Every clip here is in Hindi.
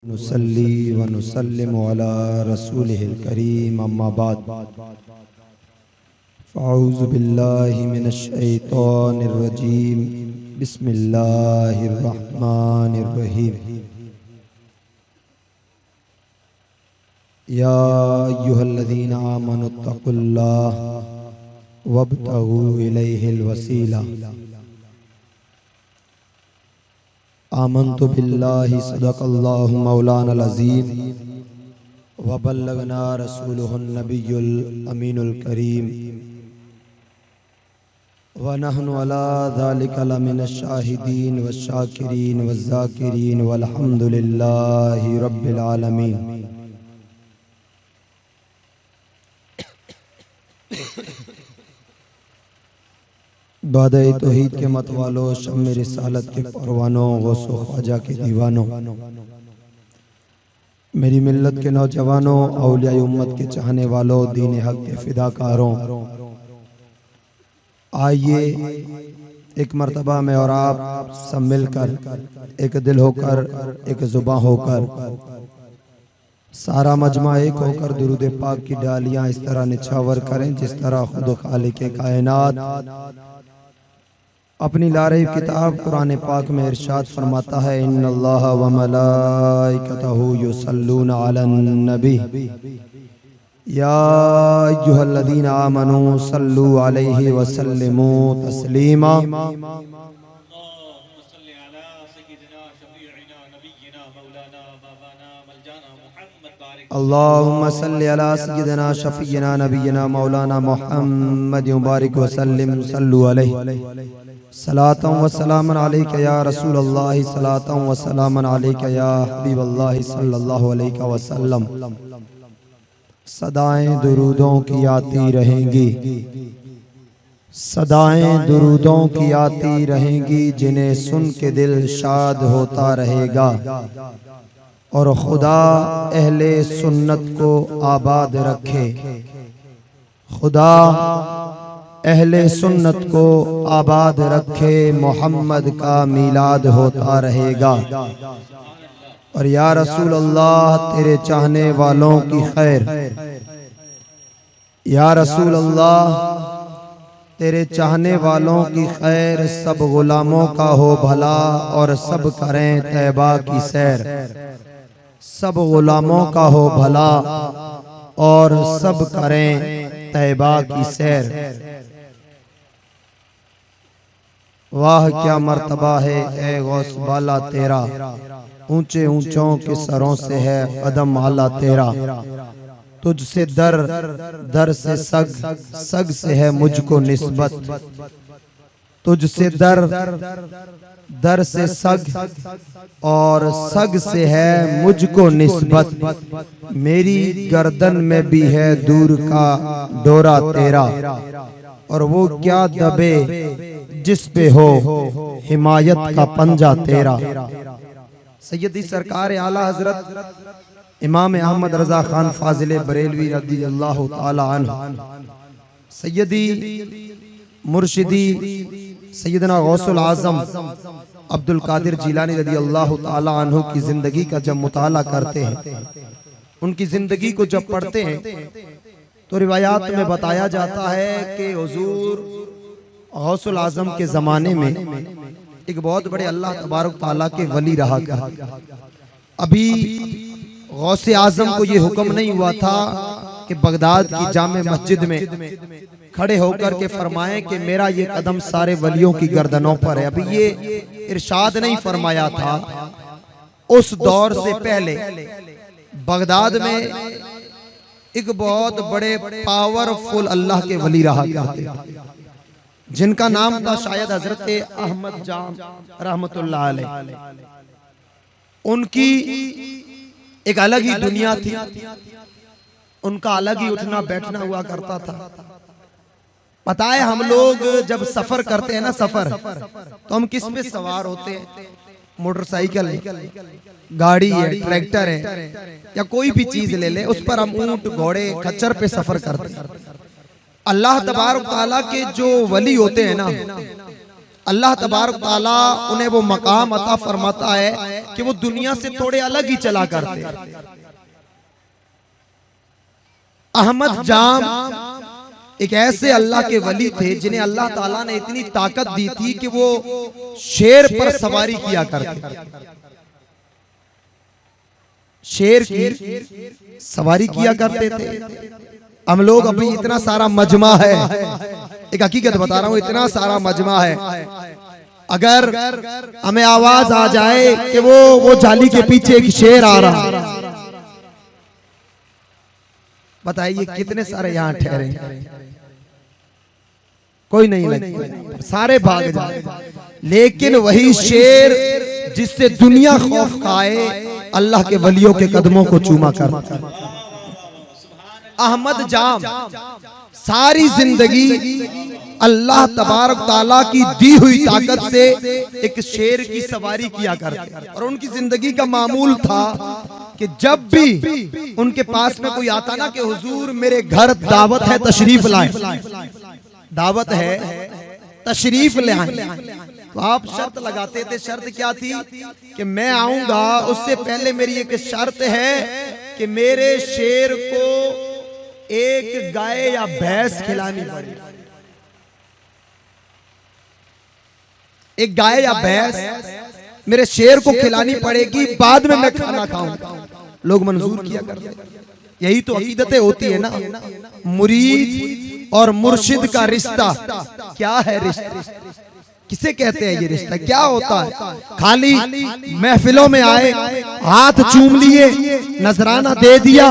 नुसल्ली व नुसल्लिमु अला रसूलिहिल करीम अम्मा बाद फ़अऊज़ु बिल्लाहि मिनश शैतानिर रजीम बिस्मिल्लाहिर रहमानिर रहीम या अय्युहल्लज़ीना आमनुत्तक़ुल्लाह वब्तगू इलैहिल वसीला आमन्तु बिल्लाहि सदक़ल्लाहु मौलानल अज़ीम व बल्लगना रसूलुहुन नबियुल अमीनुल करीम व नहनु अला ज़ालिका लमिनश शाहिदीन वश्शाकिरीन वज़्ज़ाकिरीन वल्हम्दुलिल्लाहि रब्बिल आलमीन। बादए तौहीद के मत वालों, शम्मे रिसालत के परवानों, गौसो ख्वाजा के दीवानों, मेरी मिल्लत के नौजवानों, औलिया उम्मत के चाहने वालों, दीन हक के फिदाकारों, आइए एक मर्तबा में और आप सब मिलकर एक दिल होकर, एक जुबां होकर, सारा मजमा एक होकर दुरूद पाक की डालियां इस तरह निछावर करें जिस तरह खुद खालिक कायनात अपनी लारे किताब कुरान पाक में इरशाद फरमाता है, इन्नल्लाह व मलाइकतहु युसल्लूना अलन नबी या अय्युहल्लज़ीना आमनू सल्लू अलैहि व सल्लिमू तस्लीमा। अल्लाहुम्मा सल्लि अला सय्यिदिना शफीना नबीना मौलाना मुहम्मद मुबारक व सल्लिम सल्लु अलैहि सलातन व सलामन अलैका या रसूलल्लाह सलातन व सलामन अलैका या हबीबल्लाह सल्लल्लाहु अलैहि वसल्लम। सदाएं दुरूदों की आती रहेंगी, सदाएं दुरूदों की आती रहेंगी, जिन्हें सुन के दिल शाद होता रहेगा और खुदा अहले सुन्नत को आबाद रखे, खुदा अहले सुन्नत को आबाद रखे। मोहम्मद का मीलाद होता रहेगा और या रसूल अल्लाह तेरे चाहने वालों की खैर, या रसूल अल्लाह तेरे चाहने वालों की खैर, सब गुलामों का हो भला और सब करें तैबा की सैर, सब गुलामों का हो भला और सब करें तैबा की सैर। वाह क्या मर्तबा है ए गौस बाला तेरा, ऊंचे ऊंचों के सरों से है कदम आला तेरा। तुझसे दर दर से सग, सग से है मुझको निस्बत, तुझसे दर दर से सग और सग से है मुझको निस्बत। मेरी गर्दन में भी है दूर का डोरा तेरा, और वो क्या दबे जिस पे हो हिमायत का पंजा तेरा। सैयदी सरकार आला हजरत इमाम अहमद रजा खान फाजिल बरेलवी रज़ियल्लाहु ताला अन्हु, सैयदी मुर्शिदी सैयदना गौसुल आजम अब्दुल कादिर जिलानी रज़ियल्लाहु ताला अन्हु की जिंदगी का जब मुताला करते हैं, उनकी जिंदगी को जब पढ़ते हैं तो रिवायात में बताया जाता है कि हुजूर गौसुल आजम के जमाने में एक बहुत बड़े अल्लाह तबारक ताला के वली रहा करते। अभी गौसे आजम को ये हुक्म नहीं हुआ था कि बगदाद की जामे मस्जिद में खड़े होकर के फरमाएं कि मेरा ये कदम सारे वलियों की गर्दनों पर है। अभी ये इरशाद नहीं फरमाया था। उस दौर से पहले बगदाद में एक बहुत बड़े पावरफुल अल्लाह के वली रहा करते, जिनका नाम था शायद हजरत अहमद जाम रहमतुल्लाह अलैह। उनकी एक अलग ही दुनिया थी, उनका अलग ही उठना बैठना हुआ करता था। पता है हम लोग जब सफर करते हैं ना, सफर तो हम किस पे सवार होते हैं? मोटरसाइकिल है, गाड़ी है, ट्रैक्टर है, या कोई भी चीज ले ले उस पर हम ऊंट घोड़े खच्चर पे सफर करते हैं। अल्लाह तबारक ताला के जो वली होते हैं ना, अल्लाह तबारक ताला उन्हें वो मकाम अता फरमाता है कि वो दुनिया से थोड़े अलग ही चला करते। अहमद जाम एक ऐसे अल्लाह के वली थे जिन्हें अल्लाह ताला ने इतनी ताकत दी थी कि वो शेर पर सवारी किया करते, शेर की सवारी किया करते थे। हम लोग अभी इतना सारा मजमा है, एक हकीकत बता रहा हूं, इतना सारा मजमा है, अगर हमें आवाज आ जाए कि वो जाली के पीछे एक शेर आ रहा, बताइए कितने सारे यहां ठहरे, कोई नहीं लगता, सारे भाग जाए। लेकिन वही शेर जिससे दुनिया खौफ खाए, अल्लाह के वलियों के कदमों को चूमा कर। अहमद जाम सारी जिंदगी अल्लाह तबारक ताला की दी हुई ताकत से एक शेर की सवारी किया करते, और उनकी जिंदगी का मामूल था कि जब भी उनके पास में कोई आता ना कि हुजूर मेरे घर दावत है, तशरीफ लाएं, दावत है तशरीफ ले आए, तो आप शर्त लगाते थे। शर्त क्या थी कि मैं आऊंगा, उससे पहले मेरी एक शर्त है कि मेरे शेर को एक गाय या भैंस खिलानी पड़ेगी, एक गाय या भैंस मेरे शेर को खिलानी पड़ेगी, बाद में मैं खाना खाऊंगा। लोग मंजूर किया करते। यही तो अकीदतें होती है ना। मुरीद और मुर्शिद का रिश्ता क्या है? रिश्ता किसे कहते हैं? ये रिश्ता क्या होता है? खाली महफिलों में आए, हाथ चूम लिए, नजराना दे दिया,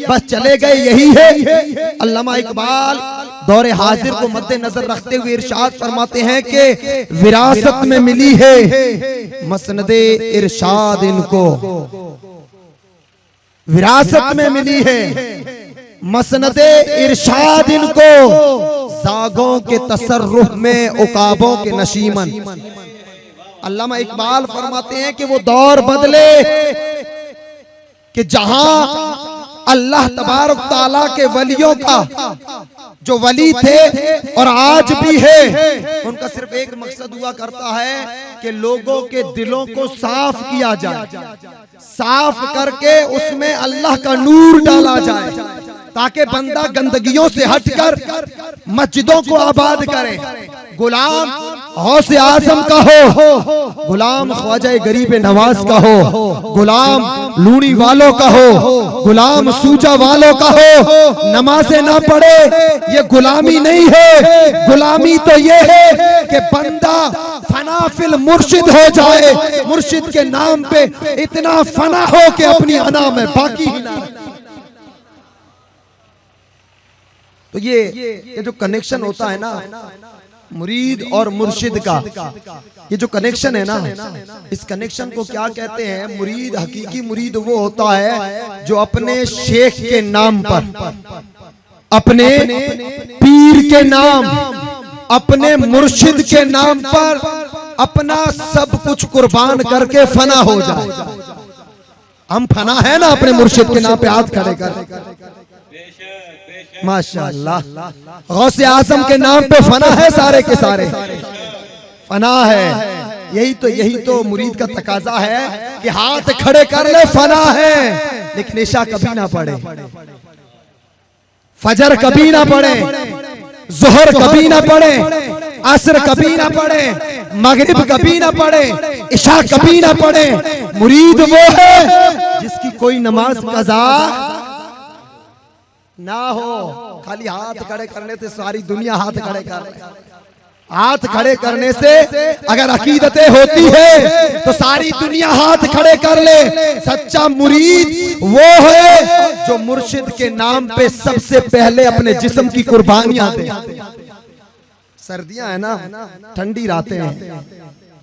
बस चले गए, यही है? अल्लामा इकबाल दौरे हाजिर को मद्देनजर रखते हुए इरशाद फरमाते हैं कि विरासत में मिली है मसनदे इरशाद इनको, विरासत में मिली है मसनदे इरशाद इनको, सागों के तसर्रुफ में उकाबों के नशीमन। अल्लामा इकबाल फरमाते हैं कि वो दौर बदले कि जहां अल्लाह तबारक ताला के वलियों का, जो वली थे और आज भी है, उनका सिर्फ एक मकसद हुआ करता है कि लोगों के दिलों को साफ किया जाए, साफ करके उसमें अल्लाह का नूर डाला जाए, ताकि बंदा गंदगियों से हटकर मस्जिदों को आबाद करे। गुलाम गौसे आजम का हो, गुलाम ख्वाजा गरीब नवाज का हो, गुलाम लूणी वालों का हो, गुलाम सूजा वालों का हो, नमाज़ें ना पढ़े, ये गुलामी नहीं है। गुलामी तो ये है कि बंदा फना फिल मुर्शिद हो जाए, मुर्शिद के नाम पे इतना फना हो कि अपनी अना में बाकी ही ना। तो ये जो कनेक्शन होता है ना मुरीद और मुर्शिद का, ये जो कनेक्शन है ना, इस कनेक्शन को क्या कहते हैं? मुरीद, हकीकी मुरीद वो होता है जो अपने शेख के नाम पर, अपने पीर के नाम, अपने मुर्शिद के नाम पर अपना सब कुछ कुर्बान करके फना हो जाए। हम फना है ना अपने मुर्शिद के नाम पे, हाथ खड़े कर माशाअल्लाह। गौसे आजम के नाम पे फना है, सारे के सारे फना है। यही तो मुरीद का तकाजा है कि हाथ खड़े कर ले, फना है। लेकिन निशा कभी ना पड़े, फजर कभी ना पड़े, जोहर कभी ना पड़े, असर कभी ना पड़े, मगरिब कभी ना पड़े, इशा कभी ना पड़े। मुरीद वो है जिसकी कोई नमाज कज़ा ना हो। खाली हाथ खड़े करने से सारी दुनिया हाथ खड़े कर, हाथ खड़े करने से अगर अकीदतें होती है तो सारी दुनिया हाथ खड़े कर ले। सच्चा मुरीद वो है जो मुर्शिद के नाम पे सबसे पहले अपने जिस्म की कुर्बानियां दे। सर्दियां है ना, ठंडी रातें हैं,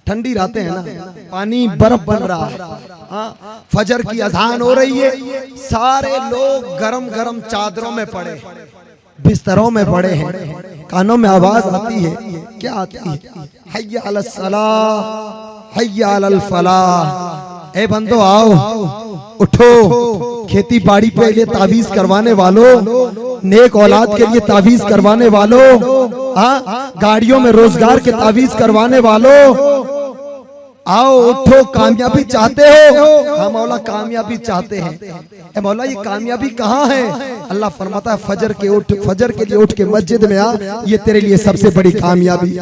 ठंडी रातें हैं ना, पानी बर्फ बन रहा है, फजर की अजान हो रही है, सारे लोग गरम गरम चादरों में पड़े, बिस्तरों में पड़े हैं, कानों में आवाज आती है, क्या आती है? हय्या अलस सलाह, हय्या अलल फलाह। ए बंदो आओ, उठो, खेती बाड़ी पे ये तावीज करवाने वालों नेक औलाद के लिए तावीज करवाने वालों, हाँ गाड़ियों में रोजगार के तावीज करवाने वालों, आओ उठो, कामयाबी चाहते हो? हाँ मौला कामयाबी चाहते हैं। ए मौला ये कामयाबी कहाँ है? अल्लाह फरमाता है फजर के लिए उठ के मस्जिद में आ, ये तेरे लिए सबसे बड़ी कामयाबी,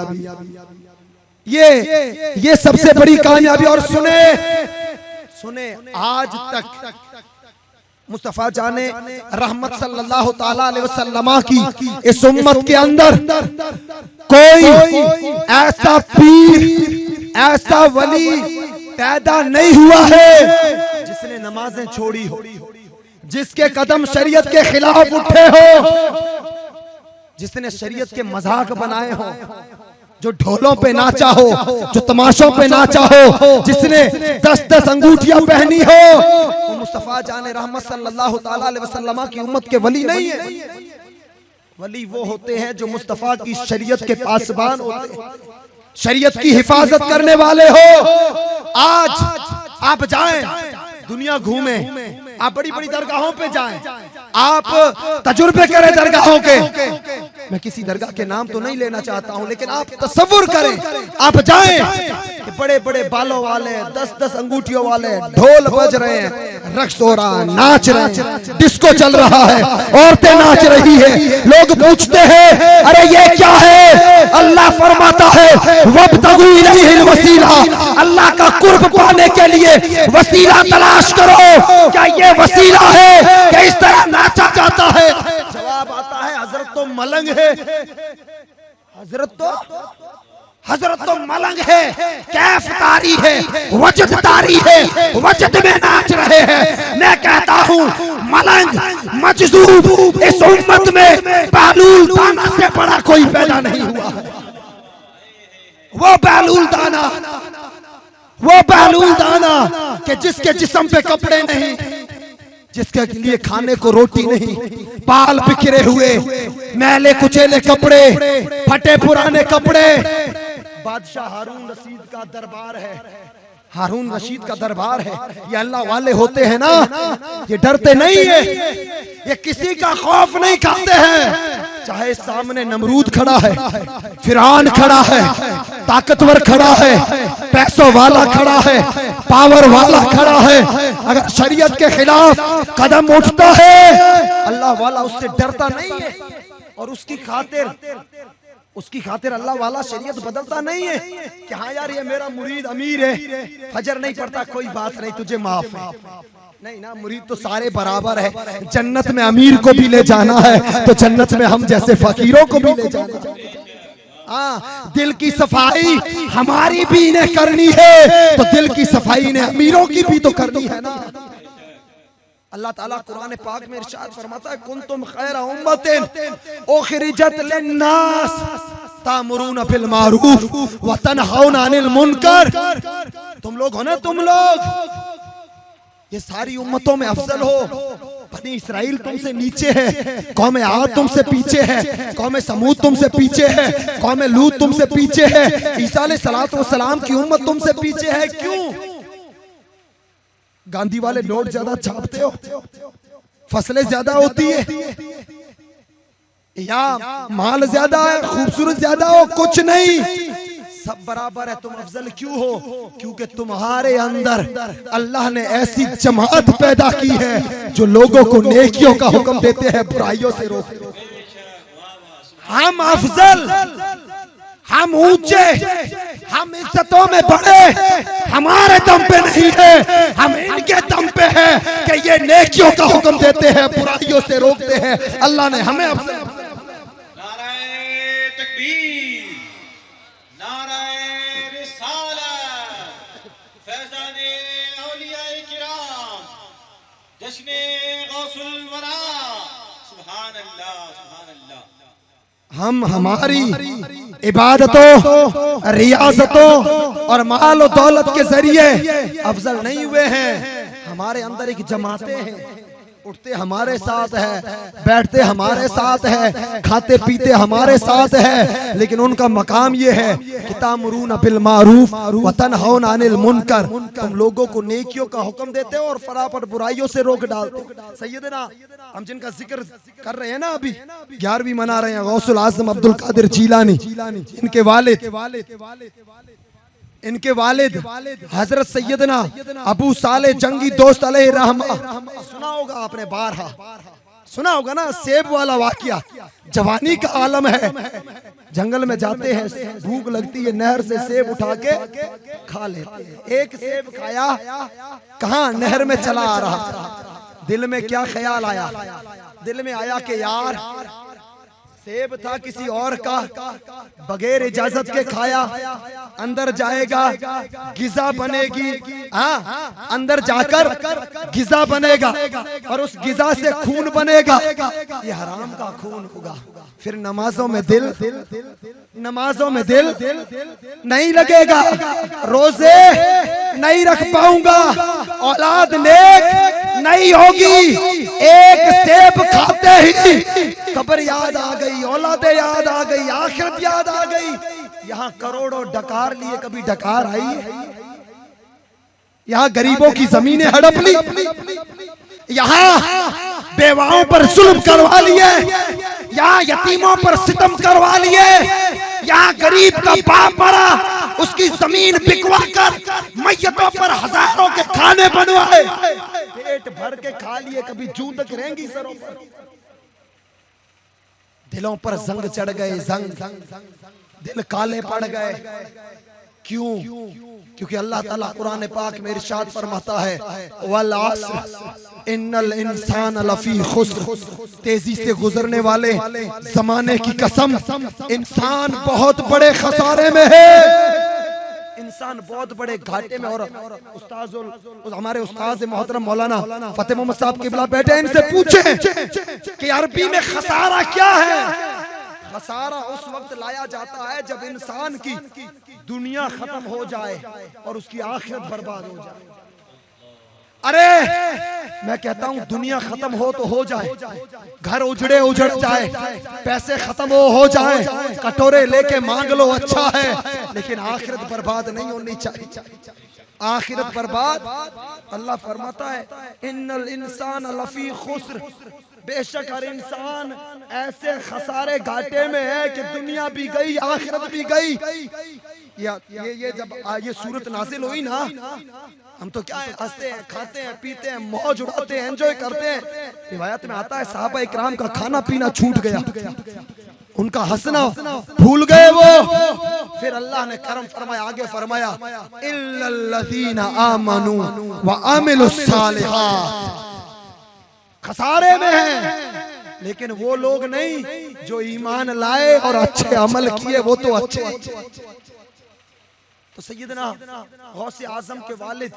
ये सबसे बड़ी कामयाबी। और सुने आज तक मुस्तफा जाने रहमत सल्लल्लाहु ताला अलैहि वसल्लम की इस उम्मत के अंदर कोई ऐसा पीर, ऐसा वली पैदा नहीं हुआ है जिसने नमाजें छोड़ी हो, जिसके कदम शरीयत के खिलाफ उठे हो, जिसने शरीयत के मजाक बनाए हो, जो ढोलों पे नाचा हो, जो तमाशों पे नाचा हो, जिसने 10-10 अंगूठियां पहनी हो, वो मुस्तफा जाने रहमत सल्लल्लाहु ताला अलैहि वसल्लम की उम्मत के वली नहीं है। वली वो होते हैं जो मुस्तफा की शरीयत के पासबान होते हैं, शरीयत की हिफाजत करने वाले हो। आज आप जाएं, दुनिया घूमें, आप बड़ी बड़ी दरगाहों पे जाएं, आप तजुर्बे करें दरगाहों के। मैं किसी दरगाह के नाम तो नहीं लेना चाहता हूं, लेकिन आप तसव्वुर करें, आप जाएं कि बड़े बड़े बालों वाले, 10-10 अंगूठियों वाले ढोल बज रहे हैं, रक्स हो रहा, नाच रहे हैं, डिस्को चल रहा है, औरतें नाच रही है। लोग पूछते हैं अरे ये क्या है? अल्लाह फरमाता है वब्तगू इलैहिल वसीला, अल्लाह का कुर्ब पाने के लिए वसीला तलाश करो। क्या ये वसीला है कि इस तरह नाचा जाता है? जवाब आता है हजरत तो मलंग है, हजरत तो मलंग है, कैफ तारी है, वजद तारी है, वजद में नाच रहे हैं। मैं कहता हूँ मलंग मजदूब इस उम्मत में बहलूल दाना से बड़ा कोई पैदा नहीं हुआ है। वो बहलूल दाना कि जिसके जिस्म पे कपड़े नहीं, जिसके लिए खाने को रोटी नहीं, बाल बिखरे हुए, मैले कुचेले कपड़े, फटे पुराने कपड़े। बादशाह हारून रशीद का दरबार है, हारून रशीद का दरबार है। ये अल्लाह वाले होते हैं ना, ये डरते नहीं है, ये किसी का खौफ नहीं खाते हैं। चाहे सामने नमरूद खड़ा है, फिरौन खड़ा है, ताकतवर खड़ा है, पैसों वाला खड़ा है, पावर वाला खड़ा है, अगर शरीयत के खिलाफ कदम उठता है अल्लाह वाला उससे डरता नहीं है। और उसकी खातिर अल्लाह वाला शरीयत बदलता नहीं है कि हाँ यार ये मेरा मुरीद अमीर है, फजर नहीं पढ़ता, कोई बात नहीं, तुझे माफ है। नहीं ना, मुरीद तो सारे बराबर है। जन्नत में अमीर को भी ले जाना है तो जन्नत में हम जैसे फकीरों को भी ले जाना है। हाँ, दिल की सफाई हमारी भी इन्हें करनी है तो दिल की सफाई इन्हें अमीरों की भी तो करनी है ना। अल्लाह ताला कुरान पाक में इरशाद फरमाता है कुंतुम खैरा उम्मतिन उखरिजत लिन्नास तामुरून बिल मारूफ व तनहौना अनिल मुनकर। तुम लोग हो ना, तुम लोग ये सारी उम्मतों में अफजल हो। बनी इसराइल तुमसे नीचे है, कौम आद तुमसे पीछे है, कौम समूद तुमसे पीछे है, कौम लूत तुमसे पीछे है, ईसा अलैहिस्सलातु वस्सलाम की उम्मत तुमसे पीछे है। क्यों? गांधी वाले नोट ज्यादा छापते हो, फसलें ज्यादा होती है, या माल ज्यादा है, खूबसूरत ज्यादा हो? कुछ नहीं, सब बराबर है। तुम अफजल क्यों हो? क्योंकि तुम्हारे अंदर अल्लाह ने ऐसी जमात पैदा की है जो लोगों को नेकियों का हुक्म देते हैं, बुराइयों से रोकते हैं। हम अफजल, हम ऊंचे, हम इज्जतों में बड़े हमारे दम पे नहीं है, हम इनके दम पे है कि ये नेकियों का हुक्म देते हैं, बुराइयों से रोकते हैं। अल्लाह ने हमें हम हमारी इबादतों, रियाजतों और माल और दौलत के जरिए अफजल नहीं हुए हैं। हमारे अंदर एक जमातें हैं, उठते हमारे साथ है, बैठते हमारे साथ है, खाते पीते हमारे साथ है, लेकिन उनका मकाम ये है कि तामुरून बिल मारूफ व तनहौना अनिल मुनकर, तुम लोगों को नेकियों का हुक्म देते हो और फराफट बुराइयों से रोक डालते हो। सैयदना हम जिनका जिक्र कर रहे हैं ना, अभी 11वीं मना रहे हैं, गौसुल आजम अब्दुल कादिर जीलानी, इनके वालिद हजरत सैयदना अबू साले जंगी दोस्त अलैहि रहमा। सुना होगा आपने, बारहा सुना होगा ना, सेब वाला वाकया। जवानी का आलम है, जंगल में जाते हैं, भूख लगती है, नहर से सेब उठा के खा लेते हैं। एक सेब खाया, कहाँ नहर में चला आ रहा, दिल में क्या ख्याल आया, दिल में आया कि यार सेब था किसी और का, बगैर इजाजत के खाया, अंदर जाएगा गिजा बनेगी, हाँ अंदर जाकर गिजा बनेगा और उस गिजा से खून बनेगा, ये हराम का खून होगा। फिर नमाजों में दिल नहीं लगेगा, रोजे नहीं रख पाऊंगा, औलाद नेक नहीं होगी। एक सेब खाते ही कब्र याद आ गई, औलादे याद आ गई, आखिरत याद आ गई। यहाँ करोड़ों डकार लिए, कभी डकार आई? यहाँ गरीबों की जमीनें हड़प ली, यहाँ बेवाओं पर जुल्म करवा लिए, यहाँ यतीमों पर सितम करवा लिए, यहाँ गरीब का बाप मरा, उसकी जमीन बिकवा कर मैयतों पर हजारों के खाने बनवाए, पेट भर के खा लिए, कभी जूं तक रहेंगी सरों पर। दिलों पर जंग चढ़ गए, दिल काले पड़ गए। क्यों? क्योंकि अल्लाह ताला कुरान पाक में इरशाद फरमाता है, वल अस्र इन्नल इंसान लफी खुस्र, तेजी से गुजरने वाले जमाने की कसम, इंसान बहुत बड़े खसारे में है, इंसान बहुत बड़े घाटे में। और हमारे उस्ताद मोहतरम मौलाना फतेह मोहम्मद साहब किबला बैठे, इनसे पूछे कि अरबी में खसारा क्या है। खसारा उस वक्त लाया जाता है जब इंसान की दुनिया खत्म हो जाए और उसकी आखिरत बर्बाद हो जाए। अरे मैं कहता हूँ दुनिया खत्म हो तो हो जाए, घर उजड़ जाए, पैसे खत्म हो जाए, कटोरे लेके मांग लो, अच्छा है, लेकिन आखिरत बर्बाद नहीं होनी चाहिए। आखिरत बर्बाद, अल्लाह फरमाता है इन्नल इंसान लफी खुस्र, बेशक हर इंसान ऐसे खसारे घाटे में है कि दुनिया भी गई, आखिरत भी गई। ये जब ये सूरत नाजिल हुई ना, हम तो क्या है, हंसते हैं, खाते हैं, पीते हैं, मौज उड़ाते हैं, एंजॉय करते हैं। रिवायत में आता है सहाबा इकराम का खाना पीना छूट गया, उनका हंसना भूल गए वो। फिर अल्लाह ने करम फरमाया, आगे फरमाया इल्लल्लज़ीना आमनू व अमिलुस सालिहात, खसारे में है लेकिन वो लोग नहीं जो ईमान लाए और अच्छे अमल किए, वो तो अच्छे। तो सैयदना गौसे आजम के वालिद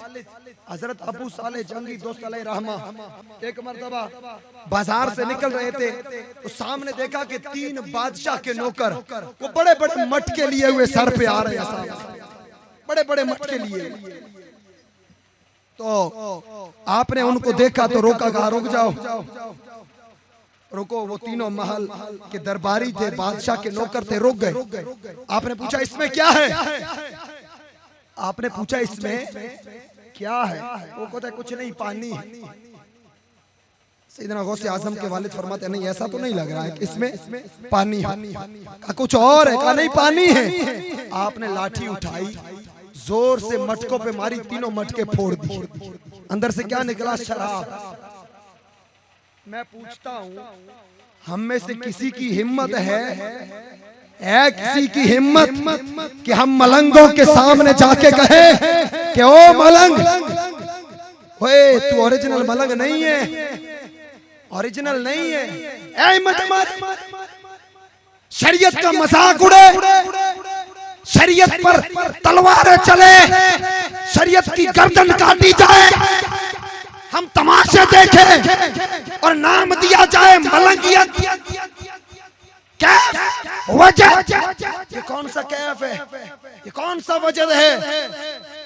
हजरत अबू साले जंगी दोस्त अलैहि रहमा एक मर्तबा बाजार से निकल रहे थे, तो सामने देखा कि 3 बादशाह के नौकर वो बड़े बड़े मटके लिए हुए सर पे आ रहे हैं, बड़े बड़े मटके लिए। तो आपने उनको देखा तो रोका, कहा रुक जाओ, रुको। वो तीनों महल के दरबारी थे, बादशाह के नौकर थे, रुक गए। आपने पूछा इसमें क्या है? आपने पूछा इसमें क्या है? वो कहता है कुछ नहीं, पानी है। सैयदना गौसे आजम के वालिद फरमाते नहीं, ऐसा तो नहीं लग रहा है कि इसमें पानी है, कुछ और है। कहा नहीं, पानी है। आपने लाठी उठाई, जोर से मटकों पे मारी, तीनों मटके फोड़ दी, अंदर से क्या निकला? शराब। मैं पूछता हूँ, हम में से किसी की हिम्मत है किसी की हिम्मत कि हम मलंगों के सामने जाके कहें कि ओ मलंग, ओए तू ओरिजिनल मलंग नहीं है, ओरिजिनल नहीं है, ऐ मत मार, शरीयत का मजाक उड़े, शरीयत पर तलवारें चले, शरीयत की गर्दन काटी जाए, हम तमाशे देखें और नाम दिया जाए मलंगियत। क्या वजह? ये कौन सा कैफ है? ये कौन सा वजह है?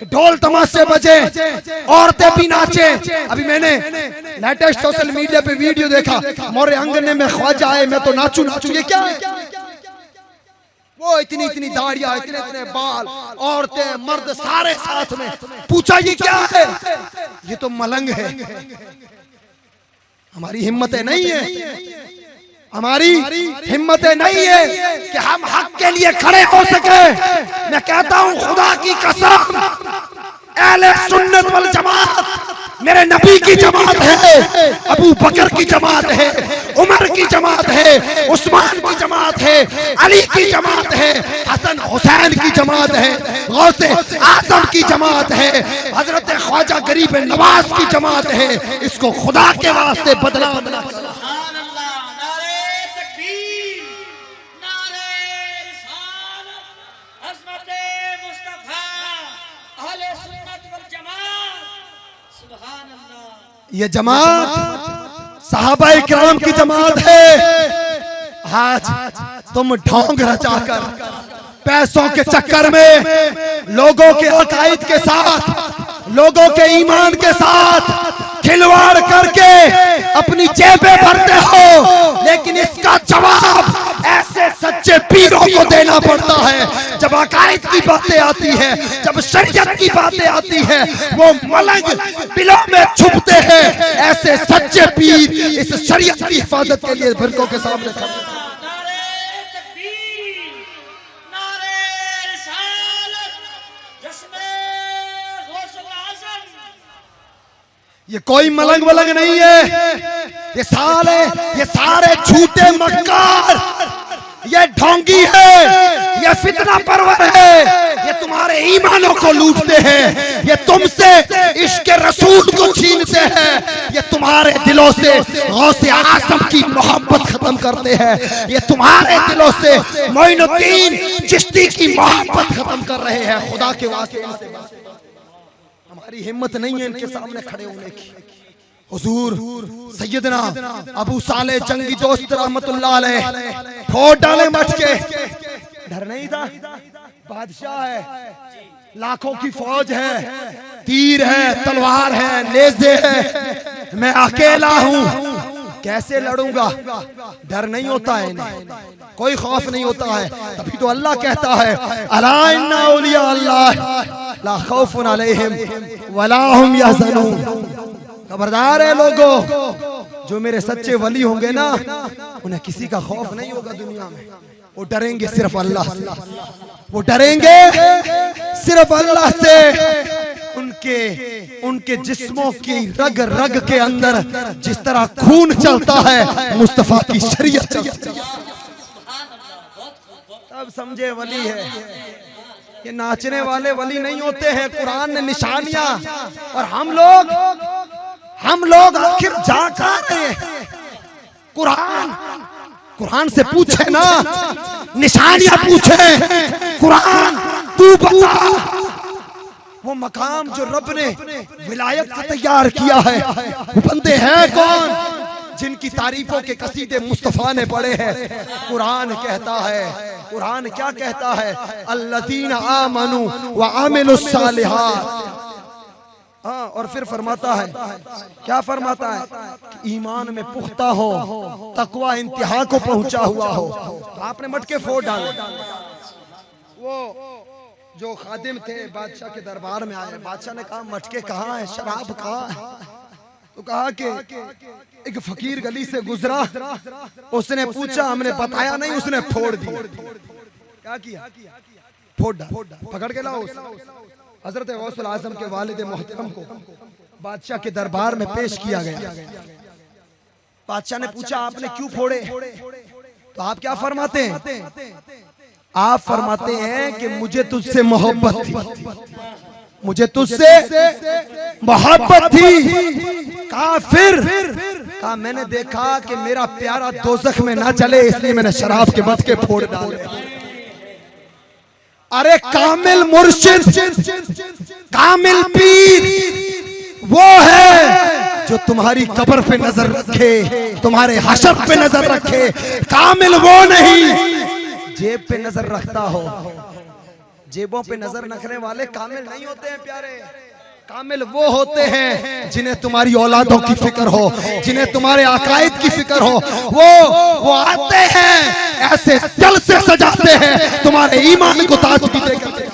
ढोल तमाशे बजे, औरतें भी नाचे। अभी मैंने लेटेस्ट सोशल मीडिया पे वीडियो देखा, मोरे अंगने में ख्वाजा आए, मैं तो नाचू नाचू। ये क्या है? वो इतनी इतनी दाढ़ियां, इतने इतने बाल, औरतें मर्द सारे साथ में। पूछा ये क्या है? ये तो मलंग है। हमारी हिम्मतें नहीं है, हमारी हिम्मतें नहीं है कि हम हक के लिए खड़े हो सके। मैं कहता हूं खुदा की कसम, अहले सुन्नत वल जमात मेरे नबी की जमात है, अबू बकर की जमात है, उमर की जमात है, उस्मान की जमात है, अली की जमात है, हसन हुसैन की जमात है, गौसे आजम की जमात है, हजरत ख्वाजा गरीब नवाज की जमात है। इसको खुदा के वास्ते बदला ये जमात सहाबाए किराम की जमात है। आज तुम ढोंग रचाकर पैसों के चक्कर में लोगों के अकायद के साथ, लोगों के ईमान के साथ खिलवाड़ करके अपनी जेबें भरते हो, लेकिन इसका जवाब ऐसे सच्चे पीरों को देना पड़ता है। जब अकायद की बातें आती है, जब शरीयत की बातें आती है, वो मलंग बिलों में छुपते हैं। ऐसे सच्चे पीर इस शरीयत की हिफाजत के लिए फिरकों के सामने खड़े हैं। ये कोई मलंग वलंग नहीं है, ये सारे झूठे मक्कार, ये ढोंगी है, ये फितना परवर है, ये तुम्हारे ईमानों को लूटते हैं, ये तुमसे इश्क रसूल को छीनते हैं, ये तुम्हारे दिलों से गौसे आजम की मोहब्बत खत्म करते हैं, ये तुम्हारे दिलों से मोइनुद्दीन चिश्ती की मोहब्बत खत्म कर रहे हैं। खुदा के वास्ते हमारी हिम्मत नहीं है इनके सामने खड़े होने की। हुजूर सैयदना अबू साले जंगी दोस्त रहमतुल्लाह अलैह ठोड़ डाले मच के, डर नहीं था। बादशाह है, लाखों की फौज है, तीर है, तलवार है, नेज़े है, मैं अकेला हूं, कैसे लड़ूंगा? डर नहीं होता है इन्हें, कोई खौफ नहीं होता है। तभी तो अल्लाह कहता है, अला इन्ना औलिया अल्लाह ला खौफुन अलैहिम वला हुम यहज़नून। खबरदार है लोगों, जो मेरे सच्चे वली होंगे ना, उन्हें किसी का खौफ नहीं होगा दुनिया में। वो डरेंगे सिर्फ अल्लाह से, वो डरेंगे सिर्फ अल्लाह से। उनके जिस्मों की रग रग के अंदर जिस तरह खून चलता है, मुस्तफा की शरीयत चलती है। तब समझे वली है। ये नाचने वाले वली नहीं होते हैं। कुरान ने निशानियां, और हम लोग आखिर जा कहां रहे हैं? कुरान से पूछे ना, निशानियां पूछे। कुरान तू बता, वो मकाम जो रब ने विलायत से तैयार किया है, वो बंदे हैं कौन जिनकी तारीफों के कसीदे मुस्तफा ने पढ़े हैं? कुरान कहता है, कुरान क्या कहता है? अल्लज़ीना आमनू व आमिलुस सालिहात। हाँ, और फिर फरमाता है, क्या फरमाता है? ईमान में पुख्ता हो, तकवा इंतहा को पहुंचा हुआ हो। तो आपने मटके फोड़ डाले। वो जो खादिम थे बादशाह के दरबार में आए, बादशाह ने कहा मटके कहाँ है, शराब कहाँ है? तो कहा कि एक फकीर गली से गुजरा, उसने पूछा, हमने बताया नहीं, उसने फोड़ दिया। क्या किया? फोड़ डाल, पकड़ के लाओ। हजरत गौसुल आजम के वालिद मोहतरम को बादशाह के दरबार में पेश किया गया। बादशाह ने पूछा, आपने क्यों फोड़े? तो आप क्या फरमाते हैं? आप फरमाते हैं कि मुझे तुझसे मोहब्बत थी, मुझे तुझसे मोहब्बत थी। काफिर कहा, मैंने देखा कि मेरा प्यारा दोज़ख में ना जले, इसलिए मैंने शराब के मटके फोड़ डाले। अरे कामिल मुर्शिद, कामिल पीर वो है जो तुम्हारी कब्र पे नजर रखे, तुम्हारे हशर पे नजर रखे। कामिल वो नहीं जेब पे नजर रखता हो, जेबों पे नजर रखने वाले कामिल नहीं होते हैं प्यारे। कामिल वो होते हैं जिन्हें तुम्हारी औलादों की फिक्र हो, जिन्हें तुम्हारे अकायद की फिक्र हो। वो आते हैं ऐसे दिल से सजाते हैं तुम्हारे ईमान को ताजगी देकर।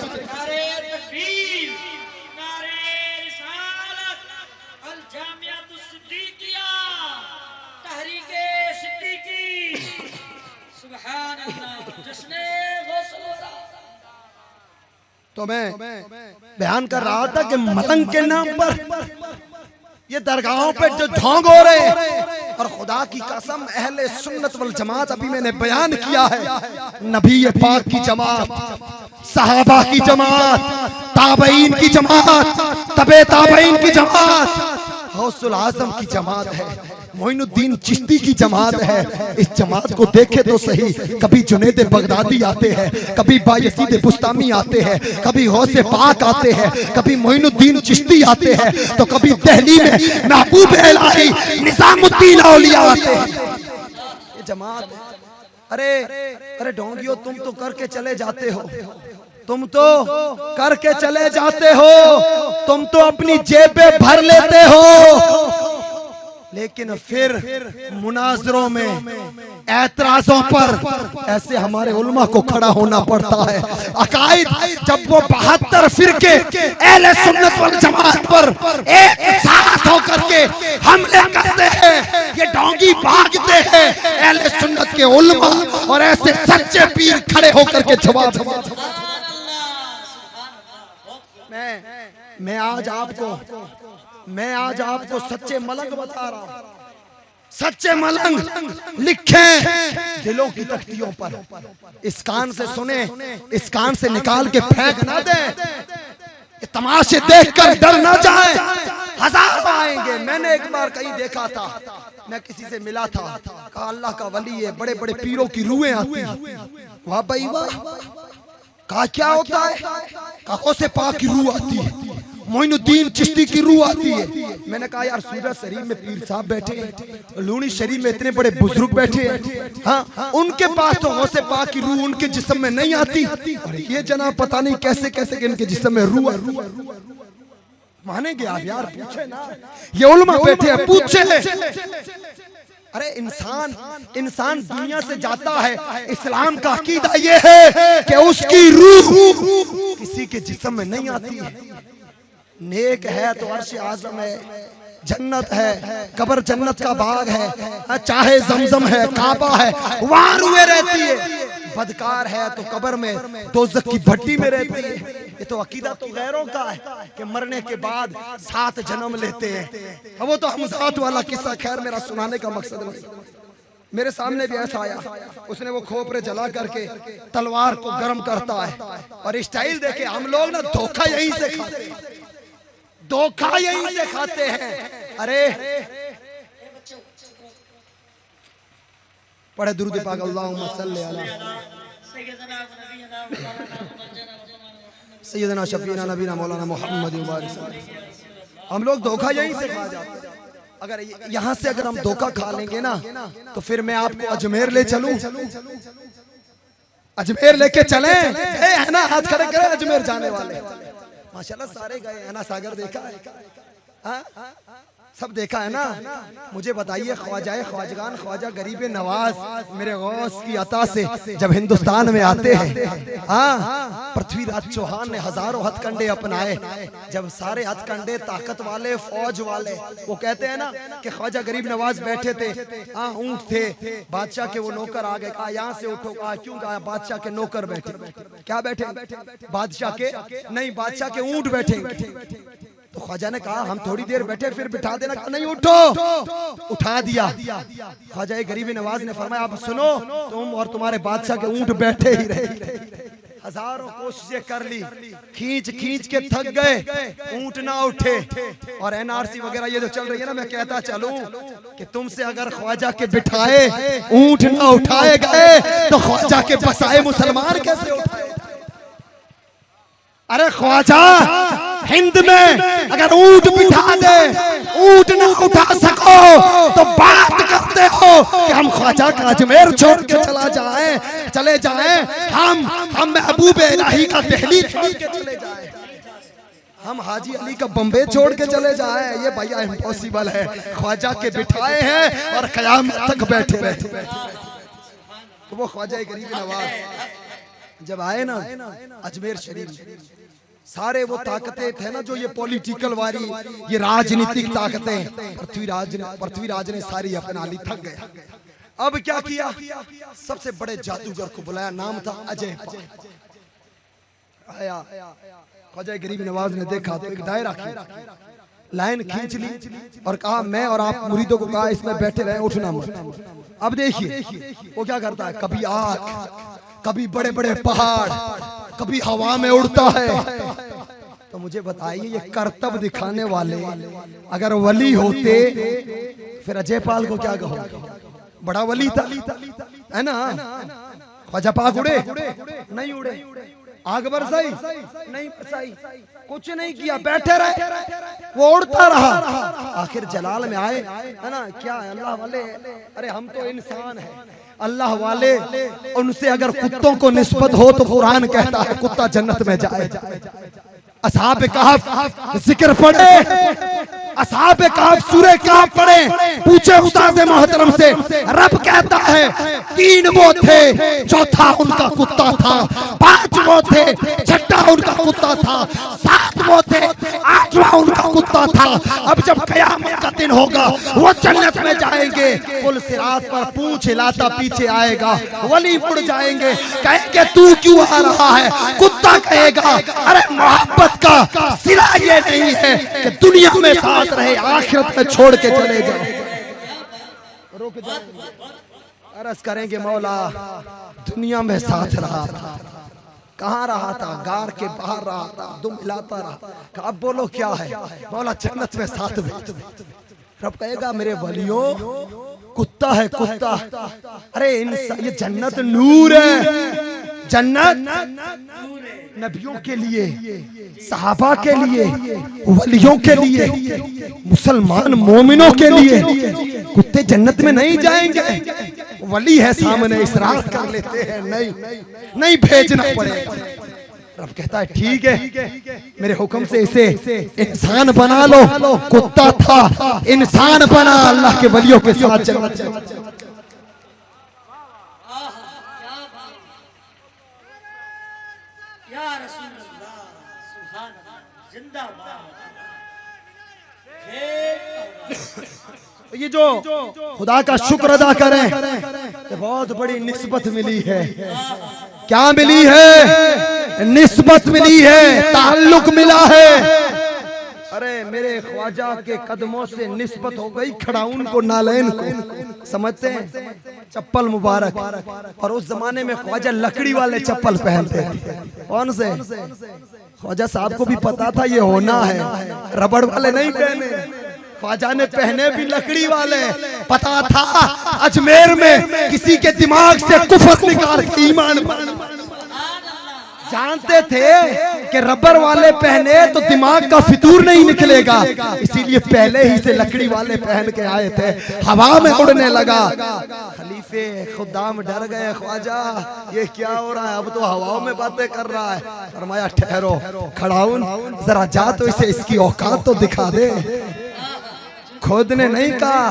तो मैं बयान कर रहा था कि मलंग के नाम पर ये दरगाहों पे जो ढोंग हो रहे हैं, और खुदा की कसम अहले सुन्नत वल जमात, अभी मैंने बयान किया है, नबी पाक की जमात, सहाबा की जमात, ताबईन की जमात, तबे ताबईन की जमात, गौसुल आजम की जमात है, मोइनुद्दीन चिश्ती की जमात है। इस जमात को देखे तो सही, कभी जुनैद बगदादी आते हैं, कभी बायजीद बुस्तामी आते हैं, कभी गौसे पाक आते हैं, कभी मोइनुद्दीन चिश्ती आते हैं, तो कभी दिल्ली में महबूब इलाही निजामुद्दीन औलिया आते हैं। ये जमात, अरे ढोंगियो, तुम तो करके चले जाते हो, तुम तो करके चले जाते हो, तुम तो अपनी जेबें भर लेते हो, लेकिन फिर मुनाजरों में, एतराजों पर ऐसे हमारे उलमा को खड़ा होना पड़ता है। अकायद जब वो 72 फिरके अहले सुन्नत वल जमात पर एक साथ होकर के हमले करते हैं, ये ढोंगी भागते हैं, अहले सुन्नत के उलमा और ऐसे सच्चे पीर खड़े होकर के जवाब। मैं आज आपको सच्चे मलंग बता रहा हूं। सच्चे मलंग लिखे दिलों की तख्तियों पर, इस कान से सुने, इस कान से निकाल के फेंक ना दे, तमाशे देखकर डर ना जाए, हजार आएंगे। मैंने एक बार कहीं देखा था, मैं किसी से मिला था, कहा अल्लाह का वली है, बड़े बड़े पीरों की रूहें आती हैं। वाह भाई वाह, कहा क्या होता है? कहा से पाक की रूह आती है, मोइनुद्दीन चिश्ती की रूह आती है। मैंने कहा यार, सूरत शरीफ में पीर साहब बैठे हैं, लूनी शरीफ में इतने बड़े बुजुर्ग बैठे हैं, हाँ, उनके पास तो गौसे पाक की रूह उनके जिस्म में नहीं आती, और ये जनाब पता नहीं कैसे कैसे इनके जिस्म में रूह। मानेंगे आप यार? पूछे ना, ये उलमा बैठे हैं, पूछे। अरे इंसान दुनिया से जाता है, इस्लाम का अकीदा ये है कि उसकी रूह किसी के जिस्म में नहीं आती है। नेक है तो अर्श आज़म है, जन्नत है, कब्र जन्नत का बाग है, चाहे जमजम है, काबा है, वहां रूहें रहती है। बदकार है तो कब्र में दोज़ख की भट्टी में रहती है। ये तो अकीदा तो गैरों का है कि मरने के बाद 7 जन्म लेते हैं। वो तो हम साथ वाला किस्सा, खैर मेरा सुनाने का मकसद नहीं। मेरे सामने भी ऐसा आया, उसने वो खोपरे जला करके तलवार को गर्म करता है, और स्टाइल देखे हम लोग ना धोखा यहीं से खाते हैं, धोखा यहीं से खाते हैं। अरे पढ़े दुरूद पाक, अल्लाहुम्मा सल्ली अला सय्यदना शफीना नबीना मौलाना मुहम्मद। हम लोग धोखा यहीं से खा जाते हैं। अगर यहाँ से अगर हम धोखा खा लेंगे ना, तो फिर मैं आपको अजमेर ले चलूं, अजमेर लेके चले है ना, हाथ खड़े करे अजमेर जाने वाले, माशाल्लाह सारे गए हैं ना। सागर देखा है, हाँ? सब देखा है ना। मुझे बताइए, ख्वाजाए ख्वाजगान ख्वाजा गरीब नवाज मेरे गौस की अता से जब हिंदुस्तान में आते हैं, हाँ, पृथ्वीराज चौहान ने हजारों हथकंडे अपनाए। जब सारे हथकंडे ताकत वाले, फौज वाले, वो कहते हैं ना कि ख्वाजा गरीब नवाज बैठे थे, हाँ, ऊंट थे, बादशाह के वो नौकर आ गए, कहा यहाँ से उठो, कहा क्यों? कहा बादशाह के नौकर बैठे। क्या बैठे? बादशाह के नहीं, बादशाह के ऊंट बैठे। तो ख्वाजा ने कहा हम थोड़ी देर बैठे, फिर बिठा देना। कहा नहीं, उठो। उठा दिया। ख्वाजा गरीब नवाज ने फरमाया अब सुनो, तुम और तुम्हारे बादशाह के ऊंट बैठे ही रहे। हजारों कोशिशें कर ली, खींच खींच के थक गए, ऊंट ना उठे। और एनआरसी वगैरह ये जो चल रही है ना, मैं कहता चलूं कि तुमसे अगर ख्वाजा के बिठाए ऊंट ना उठाए गए, तो ख्वाजा के बसाए मुसलमान कैसे उठाए? अरे ख्वाजा हिंद में अगर ऊंट बिठा दे, ऊंट ना उठा सको, तो बात करते हो कि हम ख्वाजा ख्वाजा का अजमेर छोड़ के चले जाए, हम महबूब इलाही का दिल्ली छोड़ के चले जाए, हम हाजी अली का बम्बे छोड़ के चले जाए, ये भैया इम्पॉसिबल है। ख्वाजा के बिठाए हैं और क़यामत तक बैठे रहे। तो वो ख्वाजा गरीब नवाज जब आए ना अजमेर शरीफ, सारे वो ताकतें थे ना जो ये पॉलिटिकल वाली, ये राजनीतिक ताकतें, पृथ्वीराज ने सारी अपना ली, थक गया। अब क्या किया, सबसे बड़े जादूगर को बुलाया, नाम था अजय पाल। आया ख्वाजा गरीब नवाज ने देखा तो एक दायरा खींचा, लाइन खींच ली और कहा मैं और आप मुरीदों को कहा इसमें बैठे रहे, उठना मत। अब देखिए वो क्या करता है, कभी आग, कभी बड़े बड़े पहाड़, कभी हवा में उड़ता है। तो मुझे बताइए ये करतब दिखाने वाले अगर वली होते फिर अजय पाल को क्या कहो, बड़ा वली था, है ना। ख्वाजा पाक उड़े नहीं उड़े, आग बरसाई नहीं बरसाई, कुछ नहीं किया, बैठे रहे, वो उड़ता रहा। आखिर जलाल में आए, है ना, क्या अल्लाह वाले, अरे हम तो इंसान हैं, अल्लाह वाले उनसे अगर कुत्तों को निस्बत हो तो कुरान कहता है कुत्ता जन्नत में जाए। असहाब कहफ जिक्र पढ़े, असहाब कहफ सूरह कहफ पढ़े, पूछे उस्ताद मोहतरम से, रब कहता है 3 वो थे, चौथा उनका कुत्ता था, 5 वो थे, छठा उनका कुत्ता था, 7 वो थे, 8वां उनका कुत्ता था। अब जब क़यामत का दिन होगा वो जन्नत में जाएंगे, पुल सिरात पर पूंछ हिलाता पीछे आएगा, वली उड़ जाएंगे, कहेंगे तू क्यों आ रहा है, कुत्ता कहेगा अरे मोहब्बत का सिला ये नहीं है कि दुनिया में साथ रहे, आखिरत में छोड़ के चले जाए। रुक जाए, अर्ज करेंगे मौला दुनिया में साथ रहा था, कहाँ रहा था, गार के बाहर रहा था, दुम हिलाता रहा। अब बोलो क्या है, मौला जन्नत में साथ में। रब कहेगा मेरे वलियों कुत्ता है कुत्ता, अरे ये जन्नत नूर है, जन्नत नबियों के लिए, सहाबा के लिए, वलियों के लिए, मुसलमान मोमिनों के लिए। कुत्ते जन्नत में नहीं जाएंगे, वली है सामने, इसरार कर लेते हैं, नहीं भेजना पड़ेगा। रब कहता है ठीक है, मेरे हुक्म से इसे इंसान बना लो, कुत्ता था इंसान बना, अल्लाह के वलियों के साथ जन्नत। ये जो खुदा का शुक्र अदा करें, बहुत बड़ी निस्बत मिली है। क्या मिली है, निस्बत मिली है, ताल्लुक मिला है। अरे मेरे ख्वाजा के कदमों से निस्बत हो गई खड़ाउन को, नालैन को, समझते हैं, चप्पल मुबारक। और उस जमाने में ख्वाजा लकड़ी वाले चप्पल पहनते थे। कौन से? ख्वाजा साहब को भी पता था ये होना है, रबड़ वाले नहीं पहने, ख्वाजा ने पहने भी लकड़ी वाले। पता था अजमेर में किसी के दिमाग से कुफर निकाल के ईमान, जानते थे कि रबर वाले पहने तो दिमाग का फितूर नहीं निकलेगा, इसीलिए पहले ही से लकड़ी वाले पहन के आए थे। हवा में उड़ने लगा, खलीफे खुदाम डर गए, ख्वाजा ये क्या हो रहा है, अब तो हवाओं में बातें कर रहा है। फरमाया ठहरो खड़ाउन, जरा जा तो इसे इसकी औकात तो दिखा दे। खुद ने नहीं कहा,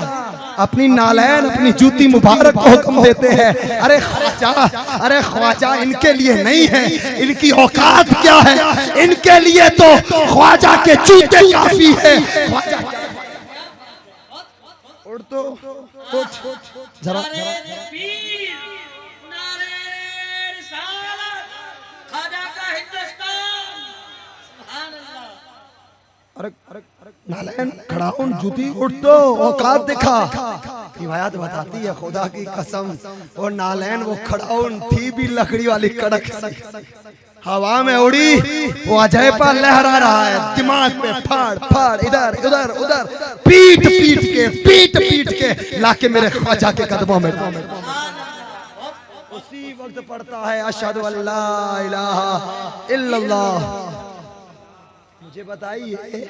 अपनी नालैन अपनी जूती मुबारक को हुक्म देते हैं, अरे ख्वाजा इनके लिए नहीं है, इनकी औकात क्या है, इनके लिए तो ख्वाजा के जूते काफी है। उड़ तो जरा अरे नालैन खड़ाउन जूती उठ तो औकात दिखा। रिवायत बताती है खुदा की कसम, और नालैन वो खड़ाउन थी भी लकड़ी वाली कड़क, हवा में उड़ी, वो अजय पर लहरा रहा है, दिमाग पे फाड़ फाड़, इधर उधर उधर, पीट पीट के लाके मेरे ख्वाजा के कदमों में। उसी वक्त पढ़ता है अशहदु अल्ला इलाहा इल्लल्लाह। मुझे बताइए,